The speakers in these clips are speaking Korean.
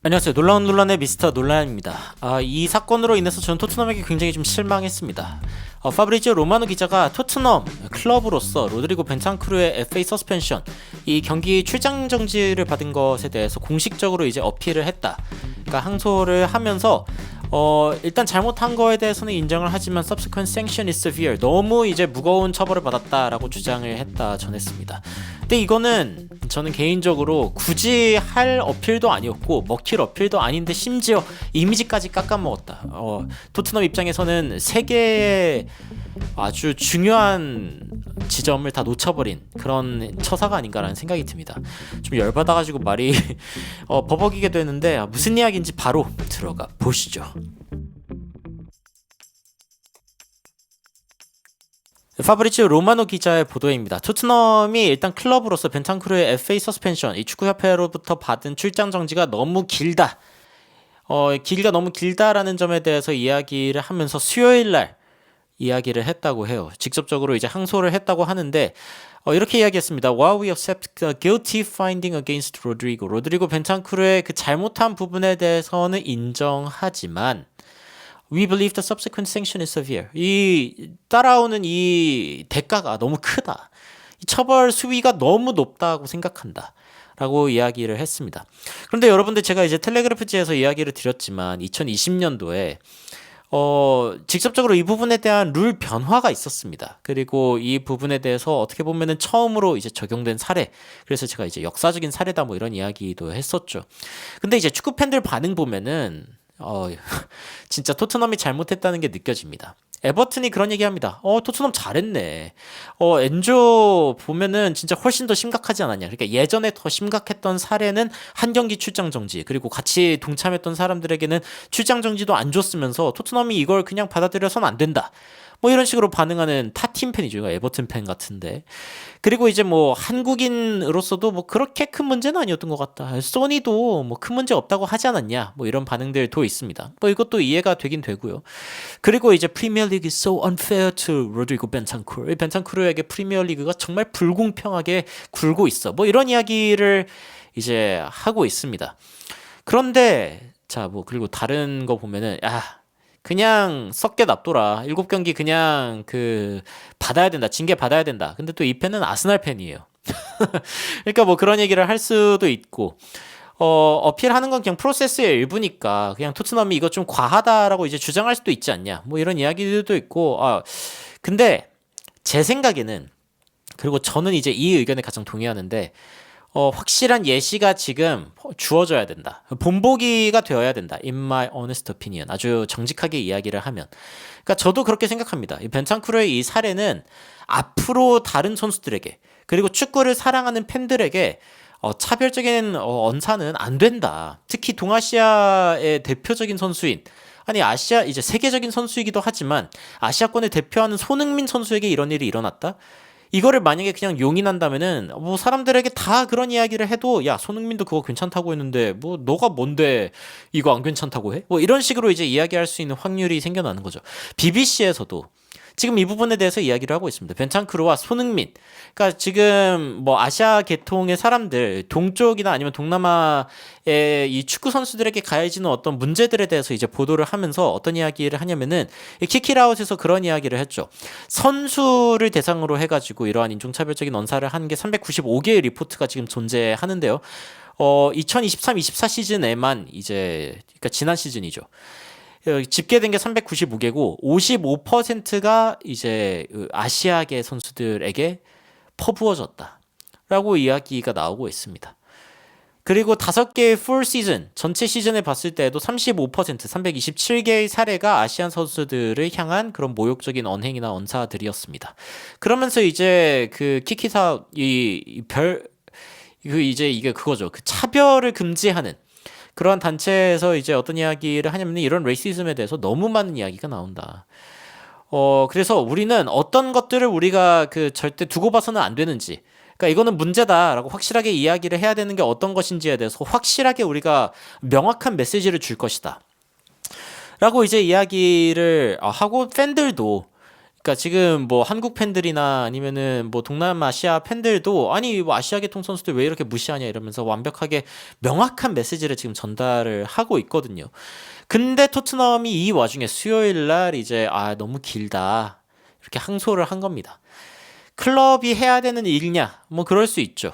안녕하세요. 놀라운 논란의 미스터 논란입니다. 이 사건으로 인해서 저는 토트넘에게 굉장히 좀 실망했습니다. 파브리지오 로마노 기자가 토트넘 클럽으로서 로드리고 벤탄쿠르의 FA 서스펜션, 이 경기 출장 정지를 받은 것에 대해서 공식적으로 이제 어필을 했다. 그러니까 항소를 하면서 일단 잘못한 거에 대해서는 인정을 하지만 subsequent sanction is severe, 너무 이제 무거운 처벌을 받았다라고 주장을 했다 전했습니다. 근데 이거는 저는 개인적으로 굳이 할 어필도 아니었고 먹힐 어필도 아닌데 심지어 이미지까지 깎아먹었다. 토트넘 입장에서는 세 개의 아주 중요한 지점을 다 놓쳐버린 그런 처사가 아닌가라는 생각이 듭니다. 좀 열받아가지고 말이 버벅이게 되는데 무슨 이야기인지 바로 들어가 보시죠. 파브리치오 로마노 기자의 보도입니다. 토트넘이 일단 클럽으로서 벤탄쿠르의 FA 서스펜션, 이 축구협회로부터 받은 출장 정지가 너무 길다. 길이가 너무 길다라는 점에 대해서 이야기를 하면서 수요일날 이야기를 했다고 해요. 직접적으로 이제 항소를 했다고 하는데 이렇게 이야기했습니다. While we accept the guilty finding against Rodrigo, 로드리고 벤탄쿠르의 그 잘못한 부분에 대해서는 인정하지만 We believe the subsequent sanction is severe. 이 따라오는 이 대가가 너무 크다. 이 처벌 수위가 너무 높다고 생각한다. 라고 이야기를 했습니다. 그런데 여러분들, 제가 이제 텔레그래프지에서 이야기를 드렸지만 2020년도에 직접적으로 이 부분에 대한 룰 변화가 있었습니다. 그리고 이 부분에 대해서 어떻게 보면은 처음으로 이제 적용된 사례. 그래서 제가 이제 역사적인 사례다 뭐 이런 이야기도 했었죠. 근데 이제 축구 팬들 반응 보면은 진짜 토트넘이 잘못했다는 게 느껴집니다. 에버튼이 그런 얘기합니다. 토트넘 잘했네. 엔조 보면은 진짜 훨씬 더 심각하지 않았냐. 그러니까 예전에 더 심각했던 사례는 한 경기 출장 정지, 그리고 같이 동참했던 사람들에게는 출장 정지도 안 줬으면서 토트넘이 이걸 그냥 받아들여서는 안 된다. 뭐 이런 식으로 반응하는 타팀 팬이죠. 그러니까 에버튼 팬 같은데. 그리고 이제 뭐 한국인으로서도 뭐 그렇게 큰 문제는 아니었던 것 같다. 소니도 뭐 큰 문제 없다고 하지 않았냐. 뭐 이런 반응들도 있습니다. 뭐 이것도 이해가 되긴 되고요. 그리고 이제 프리미어 리그 is so unfair to 로드리고 벤탄쿠르. 벤탄쿠르에게 프리미어 리그가 정말 불공평하게 굴고 있어. 뭐 이런 이야기를 이제 하고 있습니다. 그런데 자, 뭐 그리고 다른 거 보면은 그냥 썩게 놔둬라. 7경기 그냥 받아야 된다. 징계 받아야 된다. 근데 또 이 팬은 아스날 팬이에요. 그러니까 뭐 그런 얘기를 할 수도 있고, 어필하는 건 그냥 프로세스의 일부니까 그냥 토트넘이 이거 좀 과하다라고 이제 주장할 수도 있지 않냐. 뭐 이런 이야기들도 있고, 근데 제 생각에는, 그리고 저는 이제 이 의견에 가장 동의하는데, 확실한 예시가 지금 주어져야 된다. 본보기가 되어야 된다. In my honest opinion. 아주 정직하게 이야기를 하면. 그러니까 저도 그렇게 생각합니다. 이 벤탄쿠르의 이 사례는 앞으로 다른 선수들에게, 그리고 축구를 사랑하는 팬들에게 차별적인 언사는 안 된다. 특히 동아시아의 대표적인 선수인, 아니 아시아 이제 세계적인 선수이기도 하지만 아시아권을 대표하는 손흥민 선수에게 이런 일이 일어났다? 이거를 만약에 그냥 용인한다면은 뭐 사람들에게 다 그런 이야기를 해도, 야, 손흥민도 그거 괜찮다고 했는데 뭐 너가 뭔데 이거 안 괜찮다고 해? 뭐 이런 식으로 이제 이야기할 수 있는 확률이 생겨나는 거죠. BBC에서도 지금 이 부분에 대해서 이야기를 하고 있습니다. 벤탄쿠르와 손흥민. 그러니까 지금 뭐 아시아 계통의 사람들, 동쪽이나 아니면 동남아의 이 축구 선수들에게 가해지는 어떤 문제들에 대해서 이제 보도를 하면서 어떤 이야기를 하냐면은, 키키라웃에서 그런 이야기를 했죠. 선수를 대상으로 해가지고 이러한 인종차별적인 언사를 한 게 395개의 리포트가 지금 존재하는데요. 2023-24 시즌에만 이제, 그러니까 지난 시즌이죠. 집계된 게 395개고 55%가 이제 아시아계 선수들에게 퍼부어졌다라고 이야기가 나오고 있습니다. 그리고 5개의 풀 시즌, 전체 시즌을 봤을 때에도 35%, 327개의 사례가 아시안 선수들을 향한 그런 모욕적인 언행이나 언사들이었습니다. 그러면서 이제 키키사 이제 이게 그거죠. 차별을 금지하는 그러한 단체에서 이제 어떤 이야기를 하냐면, 이런 레이시즘에 대해서 너무 많은 이야기가 나온다. 그래서 우리는 어떤 것들을 우리가 절대 두고 봐서는 안 되는지, 그러니까 이거는 문제다라고 확실하게 이야기를 해야 되는 게 어떤 것인지에 대해서 확실하게 우리가 명확한 메시지를 줄 것이다. 라고 이제 이야기를 하고, 팬들도 그러니까 지금 뭐 한국 팬들이나 아니면은 뭐 동남아시아 팬들도 아니 뭐 아시아 계통 선수들 왜 이렇게 무시하냐 이러면서 완벽하게 명확한 메시지를 지금 전달을 하고 있거든요. 근데 토트넘이 이 와중에 수요일 날 이제 너무 길다 이렇게 항소를 한 겁니다. 클럽이 해야 되는 일이냐? 뭐 그럴 수 있죠.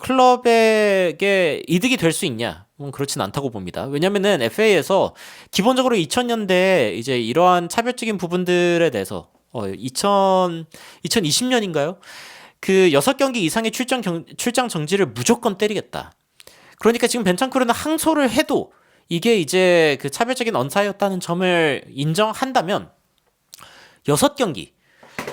클럽에게 이득이 될 수 있냐? 그렇진 않다고 봅니다. 왜냐면은 FA에서 기본적으로 2000년대에 이제 이러한 차별적인 부분들에 대해서 2020년인가요? 그 6경기 이상의 출장 정지를 무조건 때리겠다. 그러니까 지금 벤탄쿠르는 항소를 해도 이게 이제 그 차별적인 언사였다는 점을 인정한다면 6경기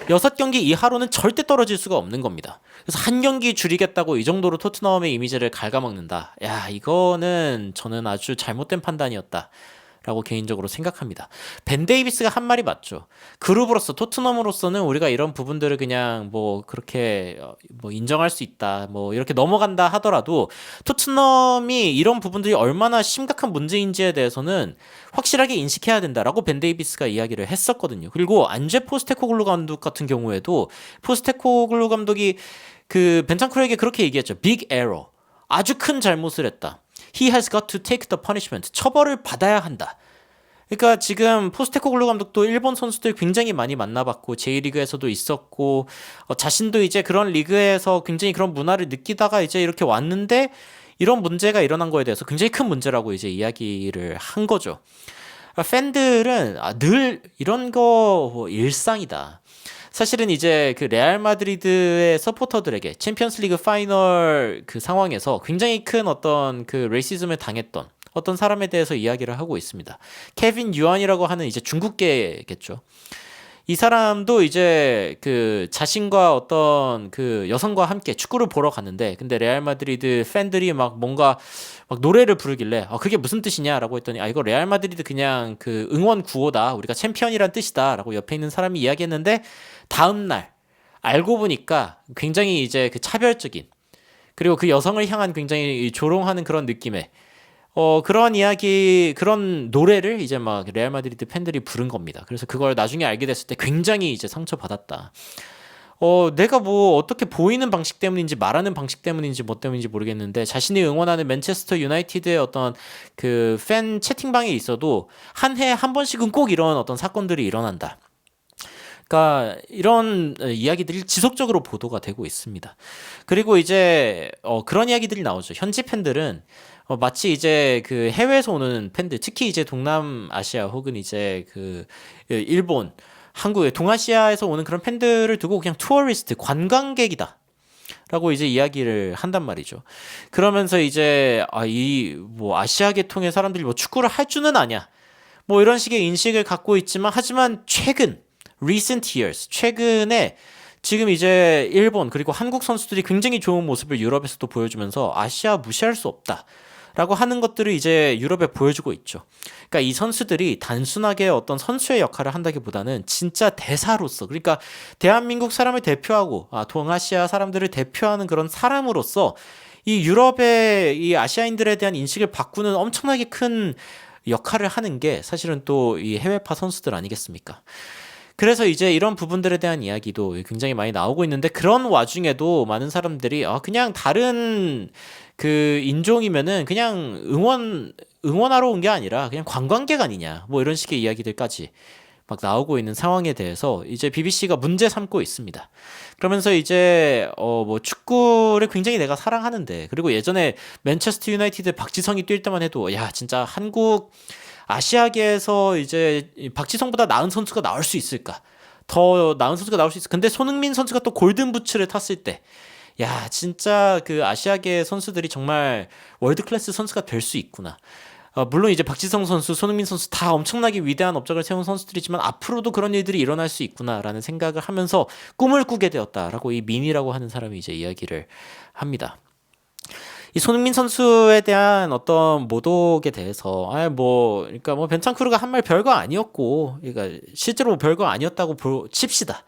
6경기 이하로는 절대 떨어질 수가 없는 겁니다. 그래서 한 경기 줄이겠다고 이 정도로 토트넘의 이미지를 갉아먹는다. 야, 이거는 저는 아주 잘못된 판단이었다. 라고 개인적으로 생각합니다. 벤 데이비스가 한 말이 맞죠. 그룹으로서 토트넘으로서는 우리가 이런 부분들을 그냥 뭐 그렇게 뭐 인정할 수 있다. 뭐 이렇게 넘어간다 하더라도 토트넘이 이런 부분들이 얼마나 심각한 문제인지에 대해서는 확실하게 인식해야 된다라고 벤 데이비스가 이야기를 했었거든요. 그리고 안제 포스테코글루 감독 같은 경우에도 포스테코글루 감독이 그 벤탄쿠르에게 그렇게 얘기했죠. Big error. 아주 큰 잘못을 했다. He has got to take the punishment. 처벌을 받아야 한다. 그러니까 지금 포스테코글루 감독도 일본 선수들 굉장히 많이 만나봤고 J리그에서도 있었고 자신도 이제 그런 리그에서 굉장히 그런 문화를 느끼다가 이제 이렇게 왔는데 이런 문제가 일어난 거에 대해서 굉장히 큰 문제라고 이제 이야기를 한 거죠. 팬들은 늘 이런 거 일상이다. 사실은 이제 그 레알 마드리드의 서포터들에게 챔피언스리그 파이널 그 상황에서 굉장히 큰 어떤 그 레이시즘을 당했던 어떤 사람에 대해서 이야기를 하고 있습니다. 케빈 유안이라고 하는 이제 중국계겠죠. 이 사람도 이제 그 자신과 어떤 그 여성과 함께 축구를 보러 갔는데 근데 레알 마드리드 팬들이 막 뭔가 막 노래를 부르길래 그게 무슨 뜻이냐라고 했더니 이거 레알 마드리드 그냥 그 응원 구호다. 우리가 챔피언이란 뜻이다라고 옆에 있는 사람이 이야기했는데 다음 날 알고 보니까 굉장히 이제 그 차별적인 그리고 그 여성을 향한 굉장히 조롱하는 그런 느낌의 그런 이야기, 그런 노래를 이제 막 레알 마드리드 팬들이 부른 겁니다. 그래서 그걸 나중에 알게 됐을 때 굉장히 이제 상처받았다. 내가 뭐 어떻게 보이는 방식 때문인지 말하는 방식 때문인지 뭐 때문인지 모르겠는데 자신이 응원하는 맨체스터 유나이티드의 어떤 그 팬 채팅방에 있어도 한 해에 한 번씩은 꼭 이런 어떤 사건들이 일어난다. 그러니까 이런 이야기들이 지속적으로 보도가 되고 있습니다. 그리고 이제 그런 이야기들이 나오죠. 현지 팬들은 마치 이제 그 해외에서 오는 팬들, 특히 이제 동남아시아 혹은 이제 그 일본, 한국의 동아시아에서 오는 그런 팬들을 두고 그냥 투어리스트, 관광객이다. 라고 이제 이야기를 한단 말이죠. 그러면서 이제 이 뭐 아시아 계통의 사람들이 뭐 축구를 할 줄은 아냐. 뭐 이런 식의 인식을 갖고 있지만 하지만 최근 recent years 최근에 지금 이제 일본 그리고 한국 선수들이 굉장히 좋은 모습을 유럽에서도 보여주면서 아시아 무시할 수 없다. 라고 하는 것들을 이제 유럽에 보여주고 있죠. 그러니까 이 선수들이 단순하게 어떤 선수의 역할을 한다기보다는 진짜 대사로서 그러니까 대한민국 사람을 대표하고 동아시아 사람들을 대표하는 그런 사람으로서 이 유럽의 이 아시아인들에 대한 인식을 바꾸는 엄청나게 큰 역할을 하는 게 사실은 또 이 해외파 선수들 아니겠습니까? 그래서 이제 이런 부분들에 대한 이야기도 굉장히 많이 나오고 있는데 그런 와중에도 많은 사람들이 그냥 다른 그 인종이면은 그냥 응원하러 온 게 아니라 그냥 관광객 아니냐 뭐 이런 식의 이야기들까지 막 나오고 있는 상황에 대해서 이제 BBC가 문제 삼고 있습니다. 그러면서 이제 뭐 축구를 굉장히 내가 사랑하는데 그리고 예전에 맨체스터 유나이티드 박지성이 뛸 때만 해도 야 진짜 한국 아시아계에서 이제 박지성보다 나은 선수가 나올 수 있을까? 더 나은 선수가 나올 수 있을까? 근데 손흥민 선수가 또 골든 부츠를 탔을 때 야, 진짜 그 아시아계 선수들이 정말 월드 클래스 선수가 될 수 있구나. 물론 이제 박지성 선수, 손흥민 선수 다 엄청나게 위대한 업적을 세운 선수들이지만 앞으로도 그런 일들이 일어날 수 있구나라는 생각을 하면서 꿈을 꾸게 되었다라고 이 민이라고 하는 사람이 이제 이야기를 합니다. 이 손흥민 선수에 대한 어떤 모독에 대해서 그러니까 뭐 벤탄쿠르가 한 말 별거 아니었고 그러니까 실제로 별거 아니었다고 칩시다.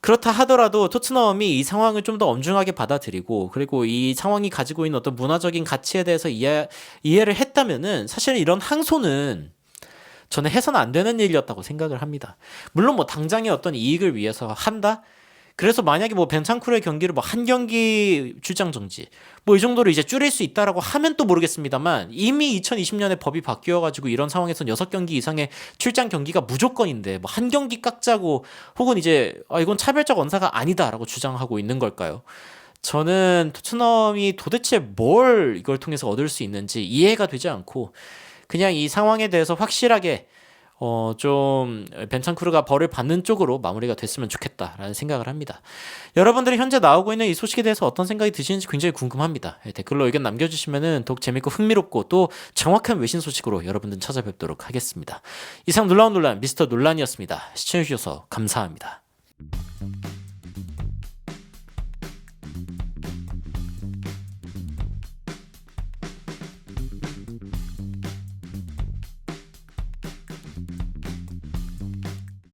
그렇다 하더라도 토트넘이 이 상황을 좀 더 엄중하게 받아들이고 그리고 이 상황이 가지고 있는 어떤 문화적인 가치에 대해서 이해를 했다면은 사실 이런 항소는 저는 해서는 안 되는 일이었다고 생각을 합니다. 물론 뭐 당장의 어떤 이익을 위해서 한다? 그래서 만약에 뭐 벤탄쿠르의 경기를 뭐 한 경기 출장 정지 뭐 이 정도로 이제 줄일 수 있다라고 하면 또 모르겠습니다만, 이미 2020년에 법이 바뀌어가지고 이런 상황에선 6경기 이상의 출장 경기가 무조건인데 뭐 한 경기 깎자고, 혹은 이제 이건 차별적 언사가 아니다라고 주장하고 있는 걸까요? 저는 토트넘이 도대체 뭘 이걸 통해서 얻을 수 있는지 이해가 되지 않고, 그냥 이 상황에 대해서 확실하게 좀 벤탄쿠르가 벌을 받는 쪽으로 마무리가 됐으면 좋겠다라는 생각을 합니다. 여러분들이 현재 나오고 있는 이 소식에 대해서 어떤 생각이 드시는지 굉장히 궁금합니다. 댓글로 의견 남겨주시면은 더욱 재밌고 흥미롭고 또 정확한 외신 소식으로 여러분들 찾아뵙도록 하겠습니다. 이상 놀라운 논란 미스터 논란이었습니다. 시청해주셔서 감사합니다.